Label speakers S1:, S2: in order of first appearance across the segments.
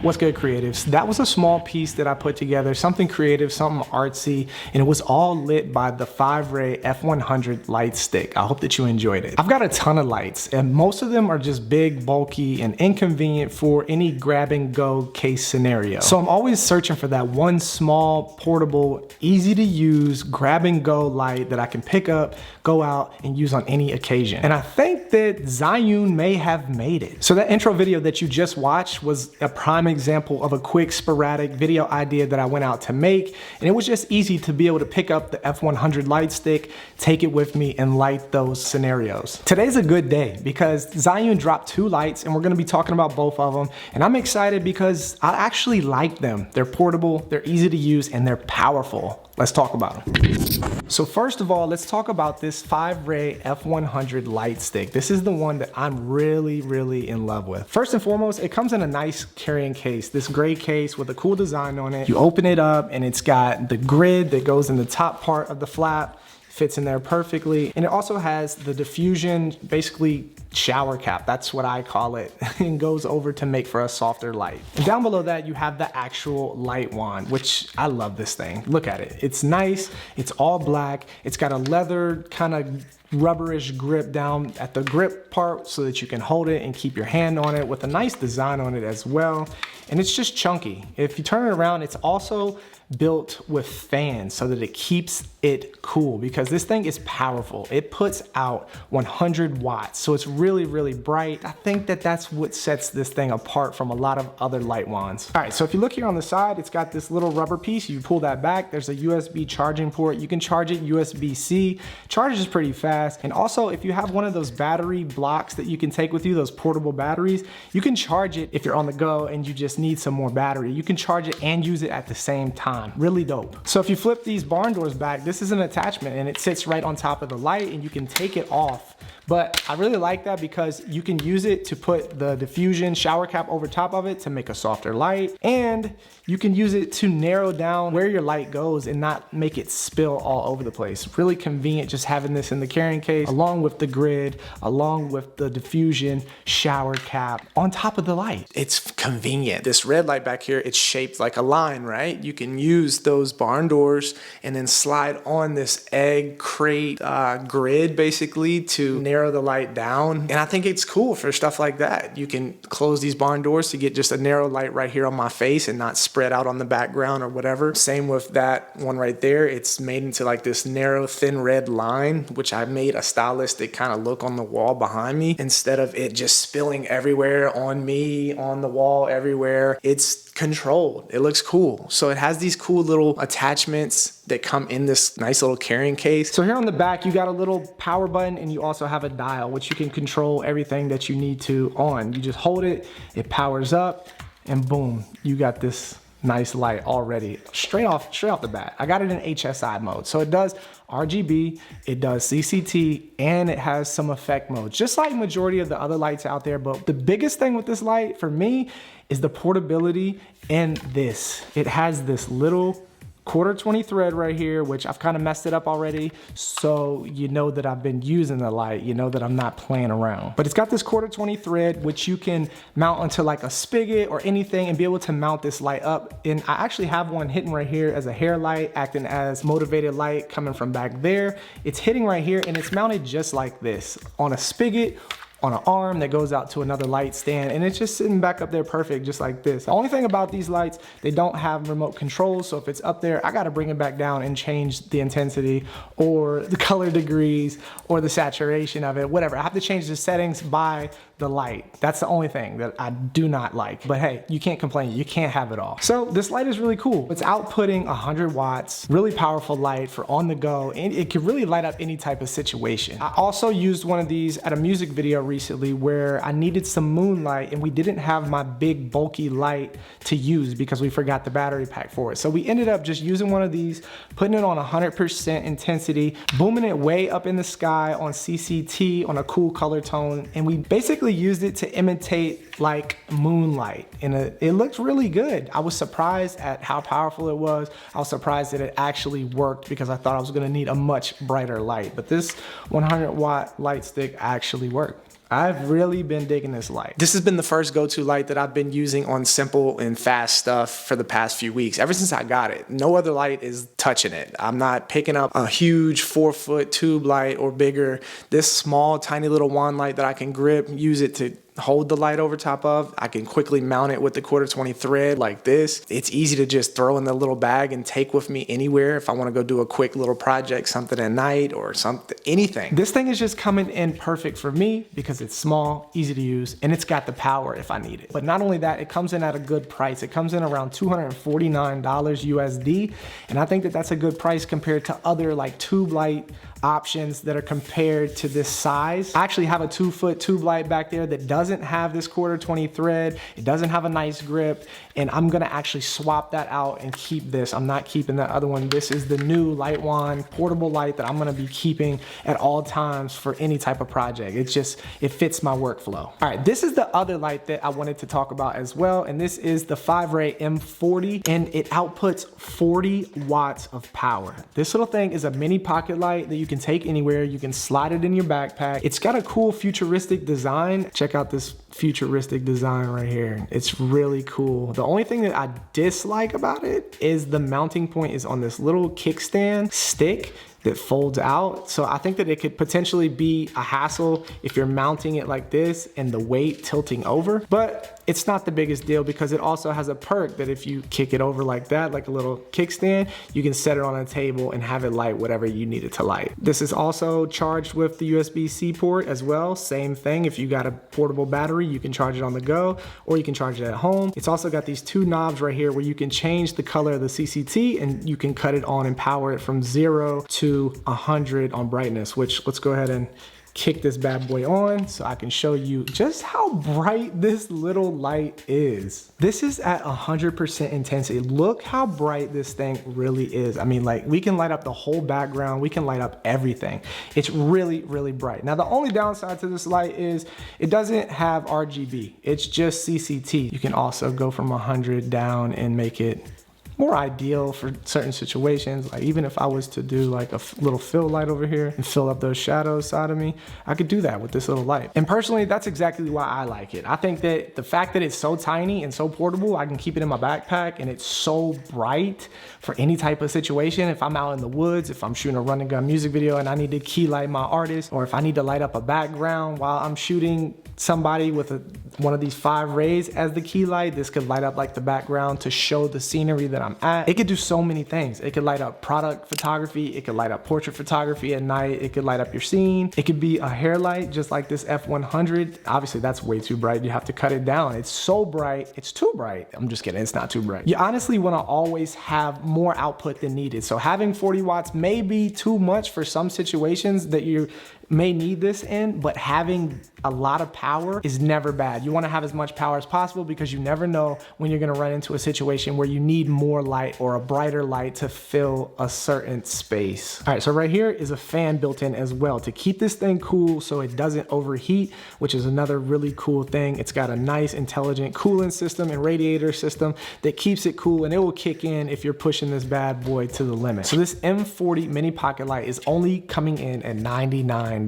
S1: What's good, creatives? That was a small piece that I put together, something creative, something artsy, and it was all lit by the Fiveray F100 light stick. I hope that you enjoyed it. I've got a ton of lights, and most of them are just big, bulky, and inconvenient for any grab and go case scenario. So I'm always searching for that one small, portable, easy to use, grab and go light that I can pick up, go out, and use on any occasion. And I think that Zhiyun may have made it. So that intro video that you just watched was a prime example of a quick sporadic video idea that I went out to make, and it was just easy to be able to pick up the F100 light stick, take it with me, and light those scenarios. Today's a good day because Zhiyun dropped 2 lights and we're gonna be talking about both of them, and I'm excited because I actually like them. They're portable, they're easy to use, and they're powerful. Let's talk about them. So first of all, let's talk about this Fiveray F100 light stick. This is the one that I'm really in love with. First and foremost, it comes in a nice carrying case, this gray case with a cool design on it. You open it up and it's got the grid that goes in the top part of the flap, fits in there perfectly. And it also has the diffusion, basically shower cap, that's what I call it, and goes over to make for a softer light. And down below that, you have the actual light wand, which I love this thing. Look at it. It's nice. It's all black. It's got a leather kind of rubberish grip down at the grip part so that you can hold it and keep your hand on it with a nice design on it as well. And it's just chunky. If you turn it around, it's also built with fans so that it keeps it cool because this thing is powerful. It puts out 100 watts, so it's really bright. I think that that's what sets this thing apart from a lot of other light wands. All right, so if you look here on the side, it's got this little rubber piece. You pull that back, there's a USB charging port. You can charge it USB-C. Charges pretty fast. And also, if you have one of those battery blocks that you can take with you, those portable batteries, you can charge it if you're on the go and you just need some more battery. You can charge it and use it at the same time. Really dope. So if you flip these barn doors back, this is an attachment and it sits right on top of the light and you can take it off. But I really like that because you can use it to put the diffusion shower cap over top of it to make a softer light, and you can use it to narrow down where your light goes and not make it spill all over the place. Really convenient just having this in the carrying case along with the grid, along with the diffusion shower cap on top of the light. It's convenient. This red light back here, it's shaped like a line, right? You can use those barn doors and then slide on this egg crate grid basically to narrow the light down. And I think it's cool for stuff like that. You can close these barn doors to get just a narrow light right here on my face and not spread out on the background or whatever. Same with that one right there. It's made into like this narrow thin red line, which I made a stylistic kind of look on the wall behind me instead of it just spilling everywhere on me, on the wall, everywhere. It's controlled. It looks cool. So it has these cool little attachments that come in this nice little carrying case. So here on the back, you got a little power button and you also have a dial, which you can control everything that you need to on. You just hold it, it powers up, and boom, you got this nice light already straight off the bat. I got it in HSI mode. So it does RGB, it does CCT, and it has some effect modes, just like majority of the other lights out there. But the biggest thing with this light for me is the portability and this. It has this little 1/4-20 thread right here, which I've kind of messed it up already. So you know that I've been using the light, you know that I'm not playing around. But it's got this 1/4-20 thread, which you can mount onto like a spigot or anything and be able to mount this light up. And I actually have one hitting right here as a hair light, acting as motivated light coming from back there. It's hitting right here and it's mounted just like this on a spigot, on an arm that goes out to another light stand, and it's just sitting back up there perfect, just like this. The only thing about these lights, they don't have remote controls, so if it's up there, I gotta bring it back down and change the intensity or the color degrees or the saturation of it, whatever. I have to change the settings by the light. That's the only thing that I do not like. But hey, you can't complain. You can't have it all. So this light is really cool. It's outputting 100 watts, really powerful light for on the go, and it can really light up any type of situation. I also used one of these at a music video recently where I needed some moonlight and we didn't have my big bulky light to use because we forgot the battery pack for it. So we ended up just using one of these, putting it on 100% intensity, booming it way up in the sky on CCT on a cool color tone, and we basically used it to imitate like moonlight, and it looked really good. I was surprised at how powerful it was. I was surprised that it actually worked because I thought I was gonna need a much brighter light, but this 100 watt light stick actually worked. I've really been digging this light. This has been the first go-to light that I've been using on simple and fast stuff for the past few weeks. Ever since I got it, no other light is touching it. I'm not picking up a huge 4-foot tube light or bigger. This small, tiny little wand light that I can grip, use it to hold the light over top of. I can quickly mount it with the 1/4-20 thread like this. It's easy to just throw in the little bag and take with me anywhere if I want to go do a quick little project, something at night or something, anything. This thing is just coming in perfect for me because it's small, easy to use, and it's got the power if I need it. But not only that, it comes in at a good price. It comes in around $249 USD, and I think that that's a good price compared to other like tube light options that are compared to this size. I actually have a 2-foot tube light back there that doesn't have this 1/4-20 thread. It doesn't have a nice grip, and I'm gonna actually swap that out and keep this. I'm not keeping that other one. This is the new Light Wand portable light that I'm gonna be keeping at all times for any type of project. It fits my workflow. All right, this is the other light that I wanted to talk about as well, and this is the Fiveray M40, and it outputs 40 watts of power. This little thing is a mini pocket light that you can take anywhere. You can slide it in your backpack. It's got a cool futuristic design. Check out this futuristic design right here. It's really cool. The only thing that I dislike about it is the mounting point is on this little kickstand stick that folds out. So I think that it could potentially be a hassle if you're mounting it like this and the weight tilting over, but it's not the biggest deal because it also has a perk that if you kick it over like that, like a little kickstand, you can set it on a table and have it light whatever you need it to light. This is also charged with the USB-C port as well. Same thing, if you got a portable battery, you can charge it on the go or you can charge it at home. It's also got these 2 knobs right here where you can change the color of the CCT and you can cut it on and power it from 0 to 100 on brightness, which let's go ahead and kick this bad boy on so I can show you just how bright this little light is. This is at 100% intensity. Look how bright this thing really is. I mean, like, we can light up the whole background. We can light up everything. It's really, really bright. Now, the only downside to this light is it doesn't have RGB. It's just CCT. You can also go from 100 down and make it more ideal for certain situations. Like even if I was to do like a little fill light over here and fill up those shadows side of me, I could do that with this little light. And personally, that's exactly why I like it. I think that the fact that it's so tiny and so portable, I can keep it in my backpack, and it's so bright for any type of situation. If I'm out in the woods, if I'm shooting a run and gun music video and I need to key light my artist, or if I need to light up a background while I'm shooting somebody with one of these Fiverays as the key light, this could light up like the background to show the scenery that I'm at. It could do so many things. It could light up product photography. It could light up portrait photography at night. It could light up your scene. It could be a hair light just like this F100. Obviously that's way too bright. You have to cut it down. It's so bright. It's too bright. I'm just kidding. It's not too bright. You honestly want to always have more output than needed. So having 40 watts may be too much for some situations that you may need this in, but having a lot of power is never bad. You want to have as much power as possible because you never know when you're going to run into a situation where you need more light or a brighter light to fill a certain space. All right, so right here is a fan built in as well to keep this thing cool so it doesn't overheat, which is another really cool thing. It's got a nice intelligent cooling system and radiator system that keeps it cool, and it will kick in if you're pushing this bad boy to the limit. So this M40 mini pocket light is only coming in at $99.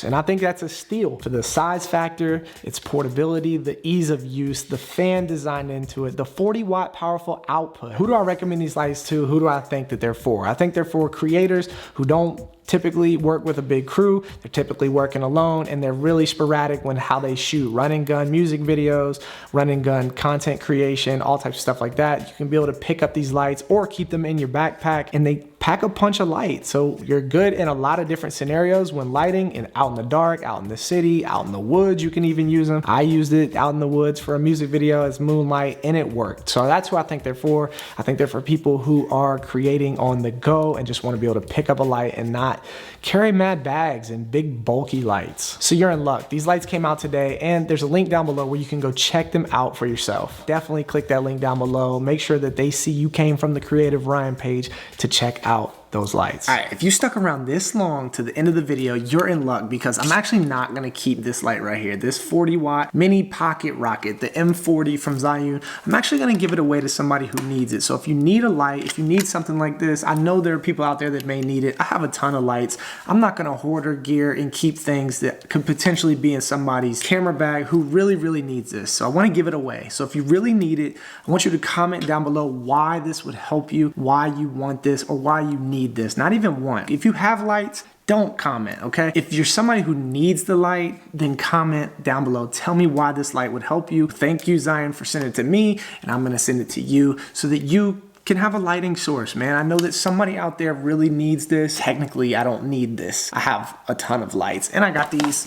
S1: And I think that's a steal for the size factor, its portability, the ease of use, the fan designed into it, the 40 watt powerful output. Who do I recommend these lights to? Who do I think that they're for? I think they're for creators who don't typically work with a big crew. They're typically working alone, and they're really sporadic when how they shoot run and gun music videos, run and gun content creation, all types of stuff like that. You can be able to pick up these lights or keep them in your backpack, and they pack a punch of light. So you're good in a lot of different scenarios when lighting, and out in the dark, out in the city, out in the woods, you can even use them. I used it out in the woods for a music video as moonlight, and it worked. So that's who I think they're for. I think they're for people who are creating on the go and just want to be able to pick up a light and not carry mad bags and big bulky lights. So you're in luck. These lights came out today, and there's a link down below where you can go check them out for yourself. Definitely click that link down below. Make sure that they see you came from the Creative Ryan page to check out the those lights. All right, if you stuck around this long to the end of the video, you're in luck because I'm actually not gonna keep this light right here. This 40-watt mini pocket rocket, the M40 from Zhiyun. I'm actually gonna give it away to somebody who needs it. So if you need a light, if you need something like this, I know there are people out there that may need it. I have a ton of lights. I'm not gonna hoard or gear and keep things that could potentially be in somebody's camera bag who really needs this. So I wanna give it away. So if you really need it, I want you to comment down below why this would help you, why you want this, or why you need this. Not even want. If you have lights, don't comment, okay? If you're somebody who needs the light, then comment down below. Tell me why this light would help you. Thank you, Zhiyun, for sending it to me, and I'm gonna send it to you so that you can have a lighting source, man. I know that somebody out there really needs this. Technically, I don't need this. I have a ton of lights, and I got these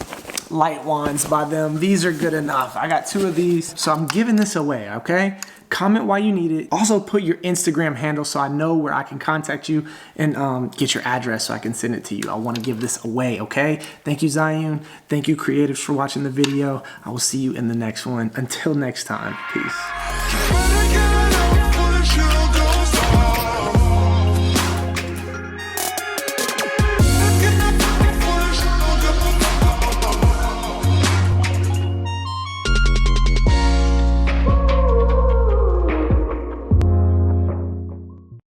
S1: light wands by them. These are good enough. I got 2 of these, so I'm giving this away, okay? Comment why you need it. Also put your Instagram handle so I know where I can contact you, and get your address so I can send it to you. I want to give this away, okay? Thank you, Zhiyun. Thank you, creatives, for watching the video. I will see you in the next one. Until next time, peace.